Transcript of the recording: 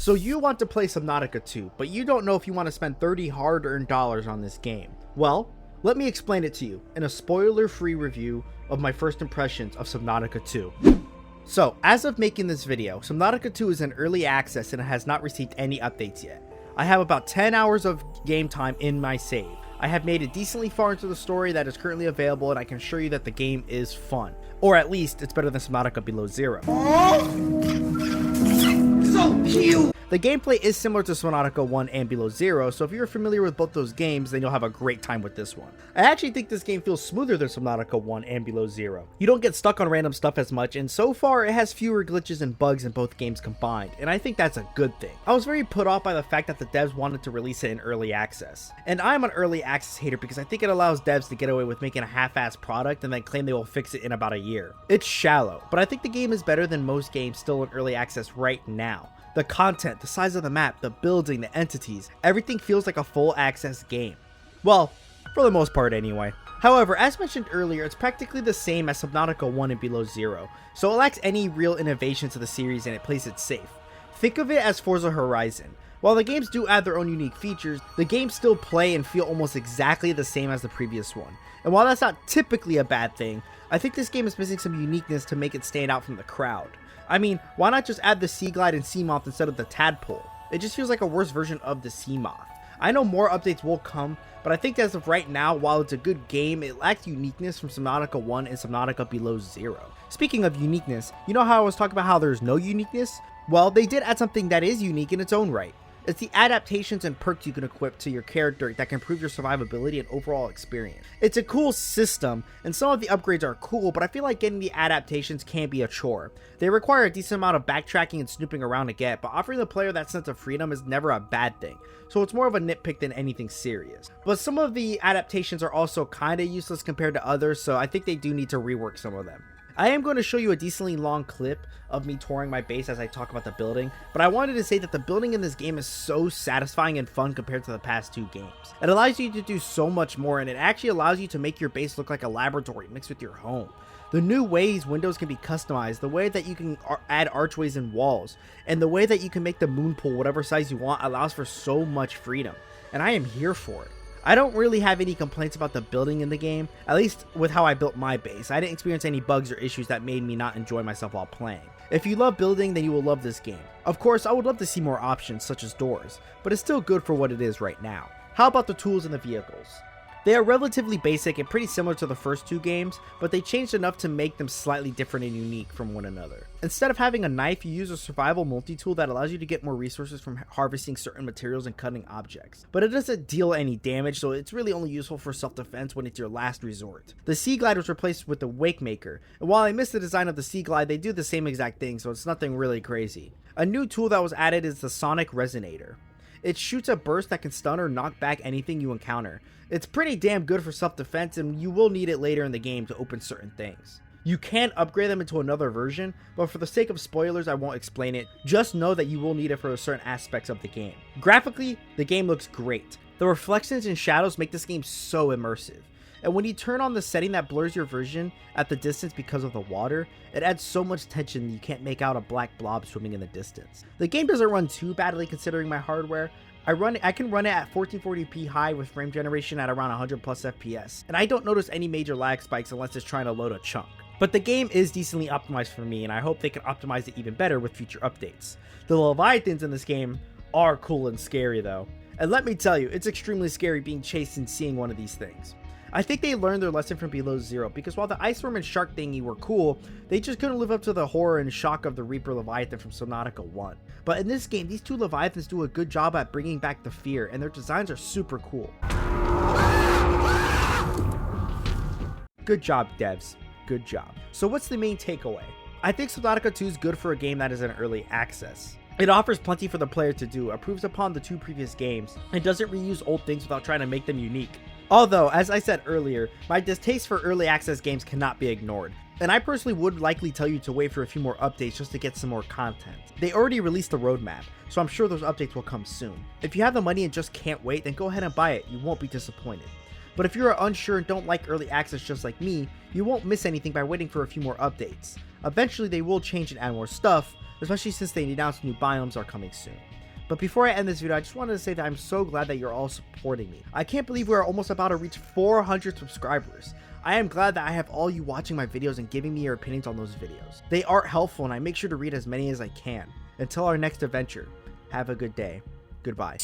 So you want to play Subnautica 2, but you don't know if you want to spend 30 hard-earned dollars on this game. Well, let me explain it to you in a spoiler-free review of my first impressions of Subnautica 2. So, as of making this video, Subnautica 2 is in early access and it has not received any updates yet. I have about 10 hours of game time in my save. I have made it decently far into the story that is currently available, and I can assure you that the game is fun. Or at least, it's better than Subnautica Below Zero. So cute! The gameplay is similar to Subnautica 1 and Below Zero, so if you're familiar with both those games, then you'll have a great time with this one. I actually think this game feels smoother than Subnautica 1 and Below Zero. You don't get stuck on random stuff as much, and so far it has fewer glitches and bugs in both games combined, and I think that's a good thing. I was very put off by the fact that the devs wanted to release it in early access. And I'm an early access hater because I think it allows devs to get away with making a half-assed product and then claim they will fix it in about a year. It's shallow, but I think the game is better than most games still in early access right now. The content, the size of the map, the building, the entities, everything feels like a full access game. Well, for the most part anyway. However, as mentioned earlier, it's practically the same as Subnautica 1 and Below Zero, so it lacks any real innovation to the series and it plays it safe. Think of it as Forza Horizon. While the games do add their own unique features, the games still play and feel almost exactly the same as the previous one. And while that's not typically a bad thing, I think this game is missing some uniqueness to make it stand out from the crowd. I mean, why not just add the Sea Glide and Sea Moth instead of the Tadpole? It just feels like a worse version of the Sea Moth. I know more updates will come, but I think as of right now, while it's a good game, it lacks uniqueness from Subnautica 1 and Subnautica Below Zero. Speaking of uniqueness, you know how I was talking about how there's no uniqueness? Well, they did add something that is unique in its own right. It's the adaptations and perks you can equip to your character that can improve your survivability and overall experience. It's a cool system, and some of the upgrades are cool, but I feel like getting the adaptations can be a chore. They require a decent amount of backtracking and snooping around to get, but offering the player that sense of freedom is never a bad thing, so it's more of a nitpick than anything serious. But some of the adaptations are also kinda useless compared to others, so I think they do need to rework some of them. I am going to show you a decently long clip of me touring my base as I talk about the building, but I wanted to say that the building in this game is so satisfying and fun compared to the past two games. It allows you to do so much more, and it actually allows you to make your base look like a laboratory mixed with your home. The new ways windows can be customized, the way that you can add archways and walls, and the way that you can make the moon pool whatever size you want allows for so much freedom, and I am here for it. I don't really have any complaints about the building in the game, at least with how I built my base. I didn't experience any bugs or issues that made me not enjoy myself while playing. If you love building, then you will love this game. Of course, I would love to see more options such as doors, but it's still good for what it is right now. How about the tools and the vehicles? They are relatively basic and pretty similar to the first two games, but they changed enough to make them slightly different and unique from one another. Instead of having a knife, you use a survival multi-tool that allows you to get more resources from harvesting certain materials and cutting objects. But it doesn't deal any damage, so it's really only useful for self-defense when it's your last resort. The Sea Glide was replaced with the Wake Maker, and while I missed the design of the Sea Glide, they do the same exact thing, so it's nothing really crazy. A new tool that was added is the Sonic Resonator. It shoots a burst that can stun or knock back anything you encounter. It's pretty damn good for self-defense, and you will need it later in the game to open certain things. You can upgrade them into another version, but for the sake of spoilers I won't explain it. Just know that you will need it for certain aspects of the game. Graphically, the game looks great. The reflections and shadows make this game so immersive. And when you turn on the setting that blurs your vision at the distance because of the water, it adds so much tension you can't make out a black blob swimming in the distance. The game doesn't run too badly considering my hardware. I can run it at 1440p high with frame generation at around 100 plus FPS, and I don't notice any major lag spikes unless it's trying to load a chunk. But the game is decently optimized for me, and I hope they can optimize it even better with future updates. The Leviathans in this game are cool and scary though, and let me tell you, it's extremely scary being chased and seeing one of these things. I think they learned their lesson from Below Zero, because while the ice worm and shark thingy were cool, they just couldn't live up to the horror and shock of the Reaper Leviathan from Subnautica 1. But in this game, these two Leviathans do a good job at bringing back the fear, and their designs are super cool. Good job, devs. Good job. So what's the main takeaway? I think Subnautica 2 is good for a game that is in early access. It offers plenty for the player to do, improves upon the two previous games, and doesn't reuse old things without trying to make them unique. Although, as I said earlier, my distaste for early access games cannot be ignored, and I personally would likely tell you to wait for a few more updates just to get some more content. They already released the roadmap, so I'm sure those updates will come soon. If you have the money and just can't wait, then go ahead and buy it, you won't be disappointed. But if you're unsure and don't like early access just like me, you won't miss anything by waiting for a few more updates. Eventually they will change and add more stuff, especially since they announced new biomes are coming soon. But before I end this video, I just wanted to say that I'm so glad that you're all supporting me. I can't believe we're almost about to reach 400 subscribers. I am glad that I have all you watching my videos and giving me your opinions on those videos. They are helpful and I make sure to read as many as I can. Until our next adventure, have a good day. Goodbye.